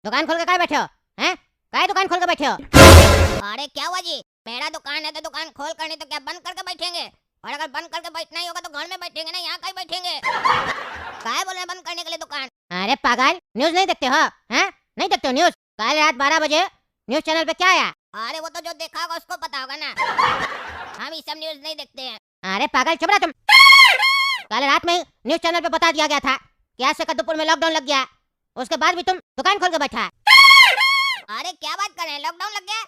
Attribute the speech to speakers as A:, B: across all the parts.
A: दुकान खोल के काय बैठे हो? हैं? काय दुकान खोल के बैठे हो?
B: अरे क्या हुआ जी, मेरा दुकान है तो दुकान खोल कर, नहीं तो क्या बंद करके बैठेंगे? और अगर बंद करके बैठना ही होगा तो घर में बैठेंगे ना, यहाँ कहीं बैठेंगे? काहे बोल रहे हैं बंद करने के लिए दुकान?
A: अरे पागल, न्यूज नहीं देखते हो? हैं? नहीं देखते हो न्यूज? कल रात 12 बजे न्यूज चैनल पे क्या आया?
B: अरे वो तो जो देखा होगा उसको पता होगा ना, हम ये सब न्यूज नहीं देखते हैं।
A: अरे पागल चुप रहा तुम। कल रात में न्यूज चैनल पे बता दिया गया था कि आज से कद्दूपुर में लॉकडाउन लग गया, उसके बाद भी तुम दुकान खोल के बैठा है।
B: अरे क्या बात कर रहे हैं, लॉकडाउन लग गया?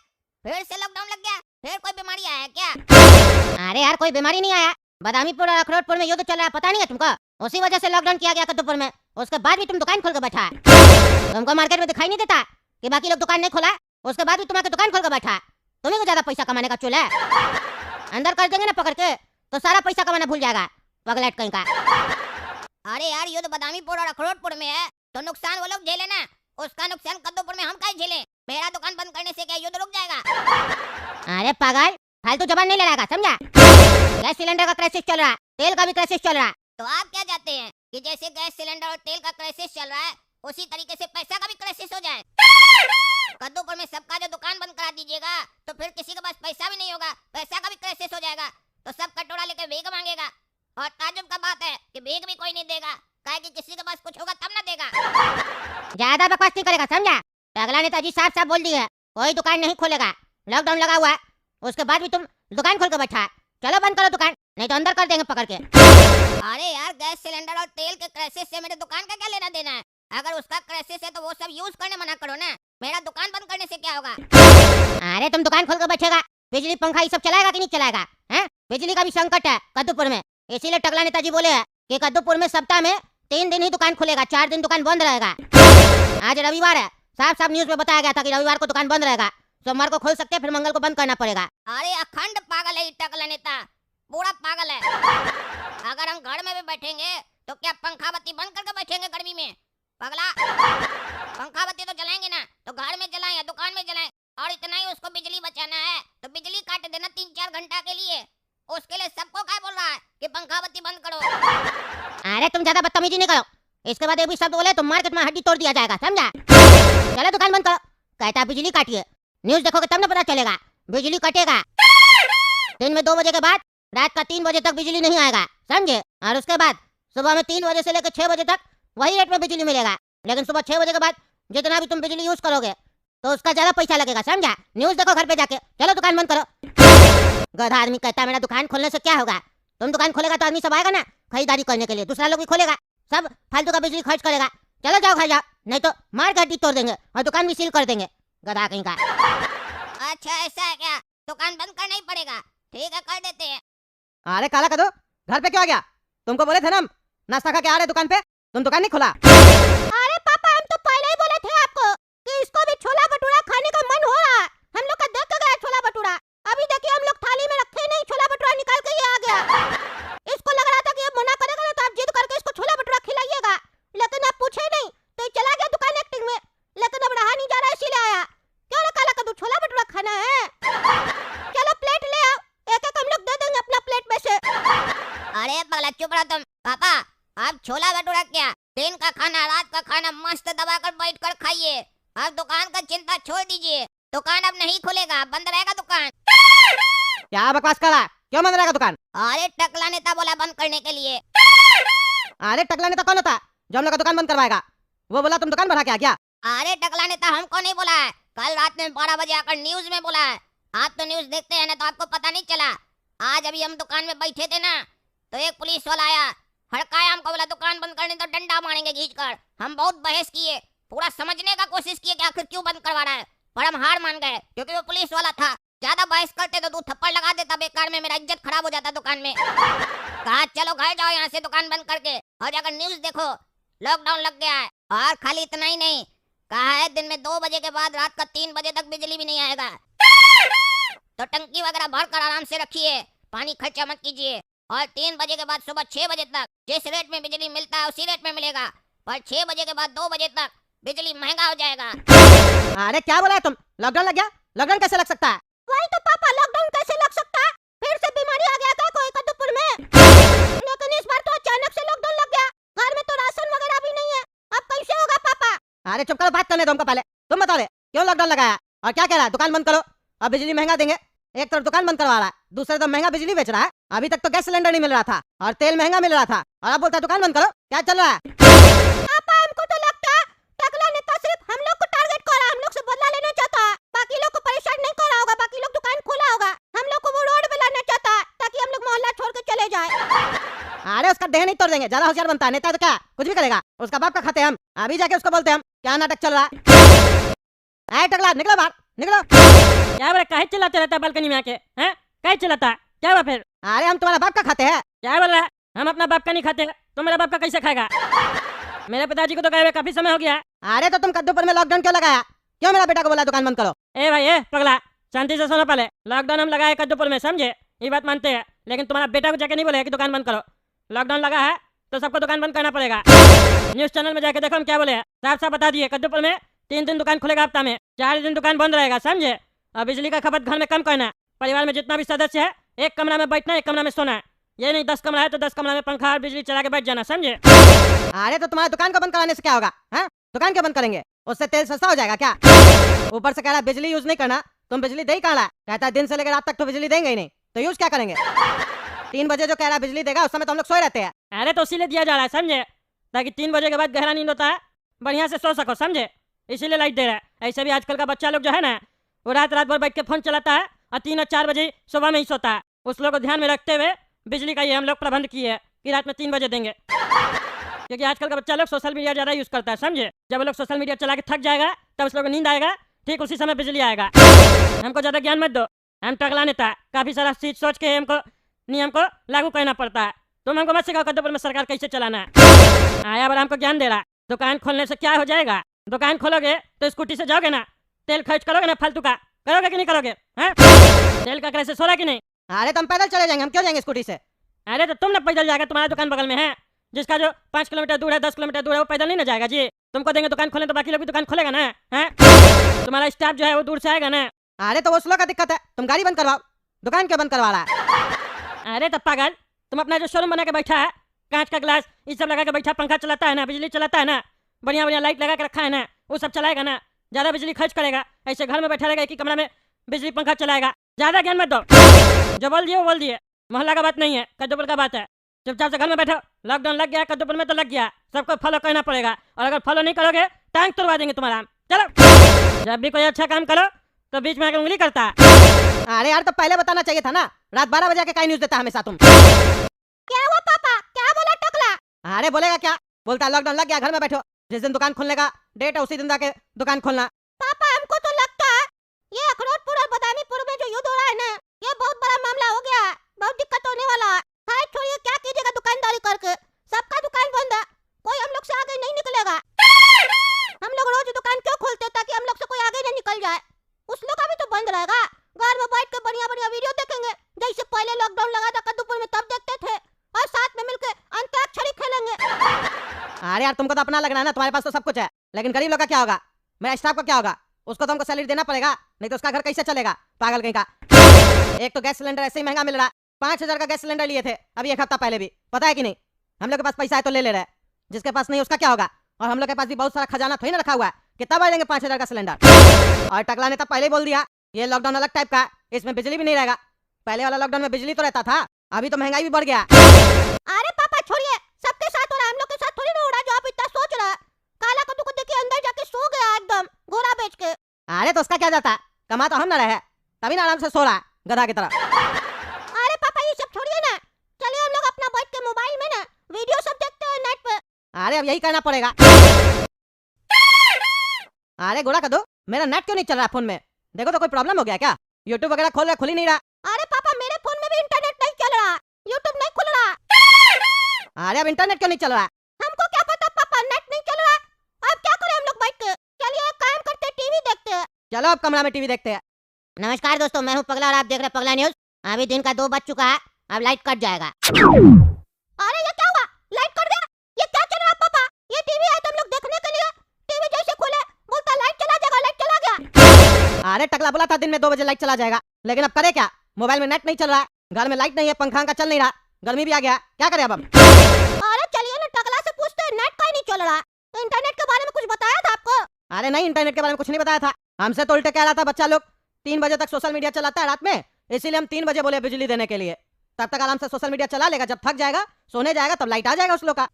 B: फिर से लॉकडाउन लग गया? फिर कोई बीमारी आया है क्या?
A: अरे यार कोई बीमारी नहीं आया, बदामीपुर और अखरोटपुर में युद्ध चल रहा है, पता नहीं है तुमको? उसी वजह से लॉकडाउन किया गया कद्दूपुर में, उसके बाद भी तुम दुकान खोल के बैठा है। तुमको मार्केट में दिखाई नहीं देता कि बाकी लोग दुकान नहीं खोला, उसके बाद भी तुम आके दुकान खोल के बैठा है? तुम्हें को ज्यादा पैसा कमाने का चूल है। अंदर कर देंगे ना पकड़ के तो सारा पैसा कमाना भूल जाएगा, पगलेट कहीं का।
B: अरे यार युद्ध बदामीपुर और अखरोटपुर में है तो नुकसान वो लोग झेले ना, उसका नुकसान कद्दूपुर में हम काहे झेले? मेरा दुकान बंद करने से क्या युद्ध रुक जाएगा?
A: अरे पागल, फालतू जबान नहीं लड़ाएगा, समझा? गैस सिलेंडर का क्राइसिस चल रहा है, तेल का भी क्राइसिस चल रहा है।
B: तो आप क्या चाहते हैं कि जैसे गैस सिलेंडर और तेल का क्राइसिस चल रहा है उसी तरीके से पैसा का भी क्राइसिस हो जाए? कद्दूपुर में सबका जो दुकान बंद करा दीजिएगा तो फिर किसी के पास पैसा भी नहीं होगा, पैसा का भी क्राइसिस हो जाएगा, तो सब कटोरा लेकर भीख मांगेगा। और ताजुब का बात है कि भीख भी कोई नहीं देगा, काहे कि किसी के पास कुछ होगा तब ना देगा।
A: ज्यादा बकवास नहीं करेगा, समझा? अगला नेताजी साफ साफ बोल दिए कोई दुकान नहीं खोलेगा, लॉकडाउन लगा हुआ है, उसके बाद भी तुम दुकान खोल के बैठा है। चलो बंद करो दुकान, नहीं तो अंदर कर देंगे पकड़ के।
B: अरे यार गैस सिलेंडर और तेल के क्राइसिस से मेरे दुकान का क्या लेना देना है? अगर उसका क्राइसिस है तो वो सब यूज करने मना करो ना, मेरा दुकान बंद करने से क्या होगा?
A: अरे तुम दुकान खोल के बैठेगा, बिजली पंखा ये सब चलाएगा कि नहीं चलाएगा? हैं? बिजली का भी संकट है कद्दूपुर में, इसीलिए टकला नेताजी बोले हैं कि कद्दूपुर में सप्ताह में 3 दिन ही दुकान खुलेगा, 4 दिन दुकान बंद रहेगा। आज रविवार है, साफ साफ न्यूज में बताया गया था कि रविवार को दुकान बंद रहेगा, सोमवार को खोल सकते हैं, फिर मंगल को बंद करना पड़ेगा।
B: अरे अखंड पागल है ये टकला नेता, पूरा पागल है। अगर हम घर में भी बैठेंगे तो क्या पंखा बत्ती बंद करके बैठेंगे गर्मी में? पगला, पंखा बत्ती तो जलाएंगे ना, तो घर में जलाएं या दुकान में जलाएं। और इतना ही उसको बिजली बचाना है तो बिजली काट देना 3-4 घंटा के लिए, उसके लिए सबको क्या बोल रहा है कि पंखा बत्ती बंद करो?
A: अरे तुम ज्यादा बदतमीजी नहीं करो, इसके बाद एक भी शब्द बोले तो मार्केट में हड्डी तोड़ दिया जाएगा, समझा? चलो दुकान बंद करो, कहता बिजली काटिए, न्यूज देखोगे तब ना पता चलेगा, बिजली कटेगा। दिन में 2 बजे के बाद रात का 3 बजे तक बिजली नहीं आएगा, समझे? और उसके बाद सुबह में 3 बजे से लेकर 6 बजे तक वही रेट में बिजली मिलेगा, लेकिन सुबह 6 बजे के बाद जितना भी तुम बिजली यूज करोगे तो उसका ज्यादा पैसा लगेगा, समझा? न्यूज देखो घर पे जाके, चलो दुकान बंद करो। गधा आदमी कहता मेरा दुकान खोलने से क्या होगा? तुम दुकान खोलेगा तो आदमी सब आएगा ना खरीदारी करने के लिए, दूसरा लोग भी खोलेगा, सब फालतू का बिजली खर्च करेगा। चलो जाओ घर जाओ, नहीं तो मार के हड्डी तोड़ देंगे और दुकान भी सील कर देंगे, गधा कहीं का।
B: अच्छा ऐसा है क्या? दुकान बंद करना ही पड़ेगा, ठीक है कर देते हैं।
C: अरे काला कदो, घर पे क्यों आ गया? तुमको बोले थे ना हम नाश्ता खा के आ रहे दुकान पे, तुम दुकान नहीं खोला?
A: अरे पापा हम तो पहले ही बोले थे आपको कि इसको भी छोला भटूरा खाने का मन हो रहा है, हम लोग का देख के गया छोला भटूरा, अभी देखिए हम लोग थाली में रखे नहीं, छोला भटूरा निकाल के ये आ गया। इसको लग रहा था कि ये मना करेगा ना तो आप जिद करके इसको छोला भटूरा खिलाइएगा, लेकिन आप पूछे नहीं तो ये चला गया दुकान एक्टिंग में, लेकिन अब रहा नहीं जा रहा इसीलिए आया। क्यों ना काला कद्दू छोला भटूरा खाना है? चलो प्लेट ले आओ, एक-एक हम लोग दे देंगे अपना प्लेट में से।
B: अरे पगला चुप रहो तुम। पापा आप छोला भटूरा क्या, दिन का खाना रात का खाना मस्त दबाकर बैठकर खाइए, आप दुकान का चिंता छोड़ दीजिए, दुकान अब नहीं खुलेगा, बंद रहेगा दुकान।
C: क्या बकवास कर रहा है? क्यों बंद रहेगा दुकान?
B: अरे टकला नेता बोला बंद करने के लिए।
C: अरे टकला नेता कौन होता है जो हम लोग का दुकान बंद करवाएगा? वो बोला तुम दुकान बढ़ा के आ गया।
B: अरे टकला नेता हमको नहीं बोला है, कल रात में 12 बजे आकर न्यूज में बोला है। आप तो न्यूज देखते हैं ना तो आपको पता नहीं चला। आज अभी हम दुकान में बैठे थे ना तो एक पुलिस वाला आया, हड़काया हमको, बोला दुकान बंद करने तो डंडा मारेंगे खींच कर। हम बहुत बहस किए, पूरा समझने का कोशिश किए कि आखिर क्यों बंद करवा रहा है, पर हम हार मान गए क्योंकि वो पुलिस वाला था। ज्यादा बहस करते तो 2 थप्पड़ लगा देता बेकार में, मेरा इज्जत खराब हो जाता दुकान में। कहा चलो घर जाओ यहाँ से दुकान बंद करके और जाकर न्यूज देखो, लॉकडाउन लग गया है। और खाली इतना ही नहीं, कहा है दिन में 2 बजे के बाद रात का 3 बजे तक बिजली भी नहीं आएगा, तो टंकी वगैरह भर कर आराम से रखिए, पानी खर्चा मत कीजिए। और 3 बजे के बाद सुबह 6 बजे तक जिस रेट में बिजली मिलता है उसी रेट में मिलेगा, पर 6 बजे के बाद 2 बजे तक बिजली महंगा हो जाएगा।
C: अरे क्या बोला है तुम? लॉकडाउन लग गया? लॉकडाउन कैसे लग सकता है?
A: वही तो पापा, लॉकडाउन कैसे लग सकता है? फिर से बीमारी आ गया था कोई कद्दूपुर में, लेकिन इस बार तो अचानक से लॉकडाउन लग गया, घर में तो राशन वगैरह भी नहीं है, अब कैसे होगा पापा?
C: अरे चुप करो, बात करने दो हमको पहले। तुम बताओ रे, क्यों लॉकडाउन लगाया और क्या कह रहा है? दुकान बंद करो, अब बिजली महंगा देंगे। एक तरफ दुकान बंद करवा रहा है, दूसरे तरफ महंगा बिजली बेच रहा है। अभी तक तो गैस सिलेंडर नहीं मिल रहा था और तेल महंगा मिल रहा था, और अब बोलता है दुकान बंद करो। क्या चल रहा है?
A: पापा हमको तो लगता है टकला नेता सिर्फ हम लोग को टारगेट कर रहा है, हम लोग से बदला लेना चाहता है। बाकी लोग को परेशान नहीं कर रहा होगा, बाकी लोग दुकान खोला होगा, हम लोग को वो रोड पे लाना चाहता है ताकि हम लोग मोहल्ला छोड़ के चले जाए।
C: अरे उसका देह नहीं तोड़ देंगे, ज्यादा होशियार बनता है। नेता तो क्या कुछ भी करेगा, उसका बाप का खाते हम। अभी जाके उसको बोलते हम क्या नाटक चल रहा है। टकला निकलो बाहर, निकलो।
D: क्या बोले, काहे चिल्लाते रहता है बालकनी में आके? हैं, काहे चिल्लाता है? क्या हुआ फिर?
C: अरे हम तुम्हारा बाप का खाते हैं।
D: क्या बोल रहा है? हम अपना बाप का नहीं खाते, तो मेरा बाप का कैसे खाएगा? मेरे पिताजी को तो गए हुए काफी समय हो गया है।
C: अरे तो तुम कद्दूपुर में लॉकडाउन क्यों लगाया? क्यों मेरा बेटा को बोला दुकान बंद करो?
D: ए भाई, ए पगला, शांति से सुनो पहले। लॉकडाउन हम लगाए कद्दूपुर में, समझे? ये बात मानते हैं, लेकिन तुम्हारा बेटा को जाके नहीं बोले कि दुकान बंद करो। लॉकडाउन लगा है तो सबको दुकान बंद करना पड़ेगा। न्यूज चैनल में जाके देखो हम क्या बोले हैं। साफ साफ बता दिए, कद्दूपुर में 3 दिन दुकान खुलेगा हफ्ता में, 4 दिन दुकान बंद रहेगा, समझे? और बिजली का खपत घर में कम करना। परिवार में जितना भी सदस्य है, एक कमरा में बैठना, एक कमरा में सोना है। ये नहीं 10 कमरा है तो 10 कमरा में पंखा और बिजली चला के बैठ जाना, समझे?
C: अरे तो तुम्हारी दुकान को बंद कराने से क्या होगा? हैं? दुकान क्यों बंद करेंगे? उससे तेल सस्ता हो जाएगा क्या? ऊपर से कह रहा है बिजली यूज नहीं करना। तुम बिजली दे ही कहाँ रहा है? कहता है दिन से लेकर रात तक तो बिजली देंगे ही नहीं, तो यूज क्या करेंगे? 3 बजे जो कह रहा है बिजली देगा, उस समय तो हम लोग सोए रहते हैं।
D: अरे तो इसीलिए दिया जा रहा है, समझे? ताकि 3 बजे के बाद गहरा नींद होता है, बढ़िया से सो सको, समझे? इसीलिए लाइट दे रहा है। ऐसे भी आजकल का बच्चा लोग जो है ना, वो रात रात भर बैठ के फोन चलाता है और 3 और 4 बजे सुबह में ही सोता है। उस लोग को ध्यान में रखते हुए बिजली का ये हम लोग प्रबंध किए है कि रात में 3 बजे देंगे। क्योंकि आजकल का बच्चा लोग सोशल मीडिया ज्यादा यूज करता है, समझे? जब वो लोग सोशल मीडिया चला के थक जाएगा तब उस लोग को नींद आएगा, ठीक उसी समय बिजली आएगा। हमको ज्यादा ज्ञान मत दो, हम टकला नेता है, काफी सारा चीज सोच के हमको नियम को लागू करना पड़ता है। तुम हमको मत सिखाओ कद्दूपुर में सरकार कैसे चलाना है। आया बार हमको ज्ञान दे रहा है। दुकान खोलने से क्या हो जाएगा? दुकान खोलोगे तो स्कूटी से जाओगे ना, तेल खर्च करोगे ना फालतू का, करोगे कि नहीं करोगे? हैं? तेल का क्राइसिस हो रहा कि नहीं?
C: अरे तो हम पैदल चले जाएंगे, हम क्यों जाएंगे स्कूटी से?
D: अरे तो तुम ना पैदल जाएगा, तुम्हारा दुकान बगल में है। जिसका जो 5 किलोमीटर दूर है, 10 किलोमीटर दूर है, वो पैदल नहीं ना जाएगा जी। तुमको देंगे दुकान खोलने तो बाकी लोग भी दुकान खोलेगा ना, हैं? तुम्हारा स्टाफ जो है वो दूर से आएगा ना।
C: अरे तो वो स्लो का दिक्कत है, तुम गाड़ी बंद करवाओ, दुकान क्यों बंद करवा रहा है?
D: अरे तो पागल, तुम अपना जो शोरूम बना के बैठा है, कांच का ग्लास ये सब लगा के बैठा, पंखा चलाता है ना, बिजली चलाता है ना, बढ़िया बढ़िया लाइट लगा के रखा है ना, वो सब चलाएगा ना, ज्यादा बिजली खर्च करेगा। ऐसे घर में बैठा रहेगा, एक ही कमरा में बिजली पंखा चलाएगा। ज्यादा ज्ञान मत दो, जो बोल दिए वो बोल दिए। मोहल्ला का बात नहीं है, कद्दूपुर का बात है। चुपचाप से घर में बैठो। लॉकडाउन लग गया, कद्दूपुर में तो लग गया, सबको फॉलो करना पड़ेगा। और अगर फॉलो नहीं करोगे टांग तोड़वा देंगे तुम्हारा। चलो, जब भी कोई अच्छा काम करो तो बीच में आकर उंगली करता है।
C: अरे यार तो पहले बताना चाहिए था ना, रात 12 बजे के काय न्यूज देता हमेशा तुम।
A: क्या हुआ पापा, क्या बोला टकला?
C: अरे बोलेगा क्या, बोलता है लॉकडाउन लग गया, घर में बैठो, जिस दिन दुकान खोलने का डेट है उसी दिन जाके दुकान खोलना।
A: पापा हमको तो लगता है ये अखरोटपुर और बदामीपुर में जो युद्ध हो रहा है ना, ये बहुत बड़ा मामला हो गया है, बहुत दिक्कत होने वाला है। हाय छोड़िए, क्या कीजिएगा दुकानदारी करके, सबका दुकान बंद है, कोई हम लोग से आगे नहीं निकलेगा। हम लोग रोज दुकान क्यों खोलते हैं? ताकि हम लोग से कोई आगे नहीं निकल जाए। उस लोग का भी तो बंद रहेगा, घर में बैठ के बढ़िया बढ़िया वीडियो देखेंगे, जैसे पहले लॉकडाउन लगा था कद्दूपुर में तब देखते थे, और साथ में मिलकर अंताक्षरी खेलेंगे।
C: अरे यार तुमको तो अपना लग रहा है ना, तुम्हारे पास तो सब कुछ है, लेकिन गरीब लोग का क्या होगा? मेरा स्टाफ का क्या होगा? उसको तो हमको सैलरी देना पड़ेगा, नहीं तो उसका घर कैसे चलेगा? पागल कहीं का। एक तो गैस सिलेंडर ऐसे ही महंगा मिल रहा है, 5,000 का गैस सिलेंडर लिए थे अभी 1 हफ्ता पहले भी, पता है कि नहीं? हम लोग के पास पैसा है तो ले ले रहे हैं, जिसके पास नहीं उसका क्या होगा? और हम लोग के पास भी बहुत सारा खजाना थोड़ी ना रखा हुआ है, कितना बढ़ देंगे 5,000 का सिलेंडर? और टकला ने तो पहले ही बोल दिया ये लॉकडाउन अलग टाइप का है, इसमें बिजली भी नहीं रहेगा। पहले वाला लॉकडाउन में बिजली तो रहता था, अभी तो महंगाई भी बढ़ गया।
A: अरे पापा छोड़िए, सबके साथ हो रहा है, हम लोग के साथ थोड़ी ना हो रहा जो आप इतना सोच रहा है। काला कद्दू को देखिए अंदर जाके सो गया एकदम घोड़ा बेच के।
C: अरे तो उसका क्या जाता, कमा तो हम ना रहे, तभी ना आराम से सो रहा है गधा की तरह।
A: अरे पापा ये सब छोड़िए ना, चलिए हम लोग अपना बैठ के मोबाइल में ना वीडियो सब देखते हैं नेट पे।
C: अरे अब यही करना पड़ेगा। अरे गोड़ा कद्दू, मेरा नेट क्यों नहीं चल रहा फोन में? देखो तो कोई प्रॉब्लम हो गया क्या? यूट्यूब वगैरह खोल रहा, खुल ही नहीं रहा।
A: अरे पापा मेरे फोन में भी इंटरनेट नहीं चल रहा, यूट्यूब नहीं खुल रहा।
C: अरे अब इंटरनेट क्यों नहीं चल रहा?
A: हमको क्या पता पापा, नेट नहीं चल रहा। अब क्या करें हम लोग बैठ के? चलिए एक काम करते हैं, टीवी देखते हैं।
C: चलो अब कमरा में टीवी देखते हैं।
A: नमस्कार दोस्तों, मैं हूं पगला और आप देख रहे हैं पगला न्यूज। अभी दिन का 2 बज चुका है, अब लाइट कट जाएगा। अरे ये क्या हुआ, लाइट कट गया? ये क्या चल रहा है पापा? ये टीवी है तो हम लोग देखने के लिए, टीवी जैसे खोले बोलता लाइट चला जाएगा, लाइट चला गया।
C: अरे टकला बोला था दिन में 2 बजे लाइट चला जाएगा, लेकिन अब करे क्या? मोबाइल में नेट नहीं चल रहा है, घर में लाइट नहीं है, पंखा का चल नहीं रहा, गर्मी भी आ गया, क्या करे अब?
A: अरे चलिए ना टकला से पूछते हैं, नेट का ही नहीं चल रहा। इंटरनेट के बारे में कुछ बताया था आपको?
C: अरे नहीं, इंटरनेट के बारे में कुछ नहीं बताया था। हमसे तो उल्टे कह रहा था बच्चा लोग 3 बजे तक सोशल मीडिया चलाता है रात में, इसीलिए हम 3 बजे बोले बिजली देने के लिए। तब तक आराम से सोशल मीडिया चला लेगा, जब थक जाएगा सोने जाएगा तब लाइट आ जाएगा उस लोग का।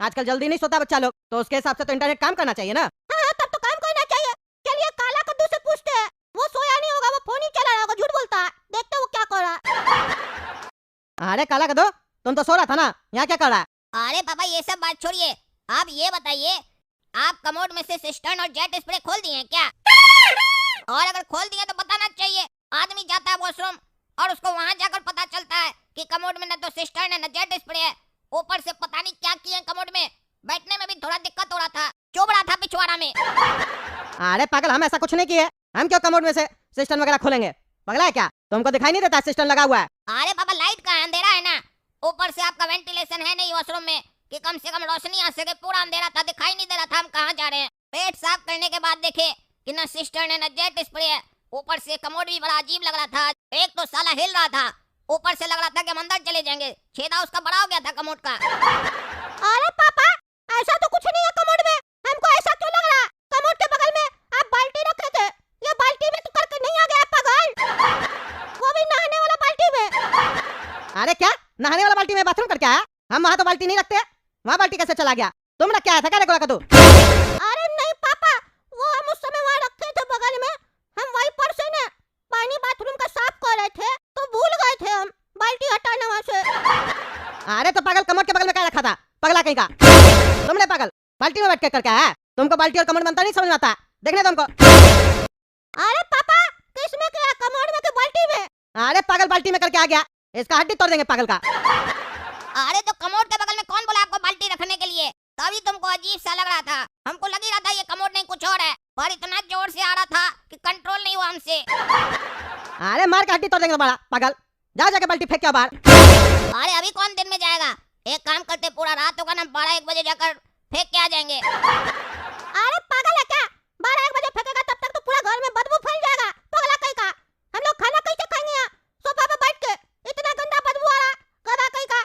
C: आजकल जल्दी नहीं सोता बच्चा लोग, तो उसके हिसाब से तो इंटरनेट काम करना चाहिए ना।
A: हाँ, तब तो काम करना चाहिए। चलिए काला कद्दू से पूछते हैं, वो सोया नहीं होगा, वो फोन ही चला रहा होगा, झूठ बोलता है। देखते हैं वो क्या कर रहा है।
C: अरे काला कदो, तुम तो सो रहा था ना, यहाँ क्या कर रहा है?
B: अरे पापा ये सब बात छोड़िए, आप ये बताइए, आप कमोड में से सिस्टर्न और जेट स्प्रे खोल दिए हैं क्या? और अगर खोल दिए तो बताना चाहिए। आदमी जाता है वॉशरूम और उसको वहां जाकर पता चलता है कि कमोड में न तो सिस्टर्न है न जेट स्प्रे है, ऊपर से पता नहीं क्या किए कमोड में। बैठने में भी थोड़ा दिक्कत हो रहा था, चुभ रहा था पिछवाड़ा में।
C: अरे पागल, हम ऐसा कुछ नहीं किए। हम क्यों कमोड में से सिस्टम वगैरह खोलेंगे? पगला है क्या? तुमको दिखाई नहीं देता सिस्टम लगा हुआ है?
B: अरे पापा लाइट का अंधेरा है ना, ऊपर से आपका वेंटिलेशन है नहीं वॉशरूम में कि कम से कम रोशनी आ सके। पूरा अंधेरा था, दिखाई नहीं दे रहा था हम कहाँ जा रहे हैं। पेट साफ करने के बाद देखे कि न सिस्टर्न है न जेट स्प्रे है। ऊपर से कमोड भी बड़ा अजीब लग रहा था, एक तो साला हिल रहा था, ऊपर से लग रहा था कि हम अंदर चले जाएंगे। छेदा उसका बड़ा हो गया था कमोड का।
A: अरे पापा, ऐसा तो कुछ नहीं है कमोड में। हमको ऐसा क्यों लग रहा है? कमोड के बगल में आप बाल्टी रखे थे, ये बाल्टी में तो करके नहीं आ गया पागल, वो भी नहाने वाला बाल्टी में।
C: अरे क्या नहाने वाला बाल्टी में बाथरूम करके आया? हम वहाँ तो बाल्टी नहीं रखते, वहाँ बाल्टी कैसे चला गया? तुम रख के आया था क्या रे गोला कद्दू?
A: अरे नहीं पापा, वो हम उस समय वहाँ रखे थे बगल में, हम वहीं पर से ना पानी बाथरूम का साफ कर रहे थे तो भूल गए थे हम बाल्टी हटाना वहाँ से।
C: अरे तो पागल, कमोड के बगल में क्या रखा था? पगला कहीं का तुमने पागल बाल्टी में बैठ के करके आया है? तुमको बाल्टी और कमोड में अंतर नहीं समझ में आता? देखने तुमको।
A: अरे पापा, किस में क्या, कमोड में कि बाल्टी में?
C: अरे पागल बाल्टी में करके आ गया, इसका हड्डी तोड़ देंगे पागल का।
B: अरे तो कमोड के बगल में कौन बोला आपको बाल्टी रखने के लिए? तभी तुमको अजीब सा लग रहा था। हमको लग ही रहा था ये कमोड नहीं कुछ और है, पर इतना जोर से आ रहा था कि कंट्रोल नहीं हुआ हमसे।
C: अरे मार के हड्डी तोड़ देंगे तुम्हारा पागल। जा जाके बाल्टी फेंक के बाहर।
B: अरे अभी कौन दिन में जाएगा, एक काम करते पूरा रात होगा ना, 12-1 बजे जाकर फेंक के आ जाएंगे।
A: अरे पागल है क्या? 12-1 बजे फेंकेगा तब तक तो पूरा घर में बदबू फैल जाएगा, पगला कहीं का। हम लोग खाना कैसे खाएंगे यहाँ सोफा पे बैठ के? इतना गंदा बदबू आ रहा, गधा कहीं का।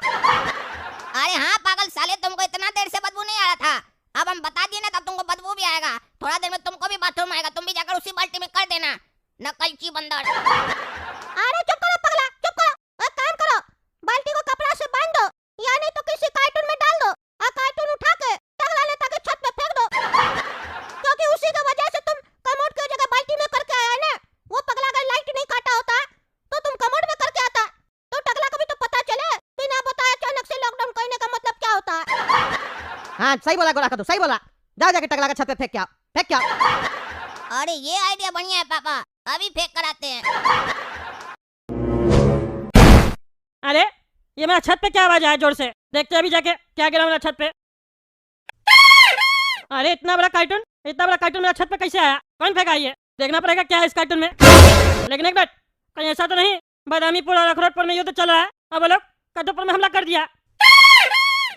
B: अरे हाँ पागल साले, तुमको इतना देर से बदबू नहीं आ रहा था, अब हम बता दिए ना तब तुमको बदबू भी आएगा। थोड़ा देर में तुमको भी बाथरूम आएगा, तुम भी जाकर उसी बाल्टी में कर देना, नकलची बंदर।
A: अरे चुप करो पगला, चुप करो। एक काम करो, बाल्टी को कपड़ा से बांध दो या नहीं तो किसी कार्टून में डाल दो और कार्टून उठा के टंगला ले ताकि छत पे फेंक दो, क्योंकि उसी की वजह से तुम कमोड की जगह बाल्टी में करके आया ना। वो पगला अगर लाइट नहीं काटा होता तो तुम कमोड में करके आता, तो टकला को भी तो पता चले बिना बताए अचानक से लॉकडाउन करने का मतलब क्या होता है।
C: हाँ सही बोला गोला कद्दू, सही बोला। जाओ जाके टकला का छत पे फेंक के आओ, फेंक के आओ।
B: अरे ये आइडिया बढ़िया है पापा, अभी फेंक कर आते हैं।
D: अरे ये मेरा छत पे क्या आवाज आया जोर से? देखते अभी जाके क्या गिरा मेरा छत पे। अरे इतना बड़ा कार्टून मेरा छत पे कैसे आया? कौन फेंका ये? देखना पड़ेगा क्या है इस कार्टून में। लेकिन एक बात, कहीं ऐसा तो नहीं बदामीपुर और अखरोटपुर में युद्ध चल रहा है अब वो लोग कद्दूपुर में हमला कर दिया,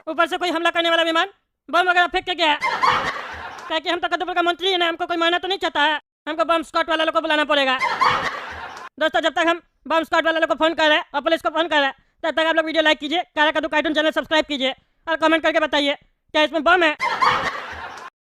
D: ऊपर से कोई हमला करने वाला विमान बम वगैरह फेंक के गया। क्या कि हम तो कद्दूपुर का मंत्री है ना, हमको कोई मारना तो नहीं चाहता है, हमको बम स्क्वाड वाले लोग को बुलाना पड़ेगा। दोस्तों जब तक हम बम स्क्वाड वाले लोग को फोन कर रहे हैं और पुलिस को फोन कर रहे हैं, तब तक आप लोग वीडियो लाइक कीजिए, काला कद्दू कार्टून चैनल सब्सक्राइब कीजिए और कमेंट करके बताइए क्या इसमें बम है।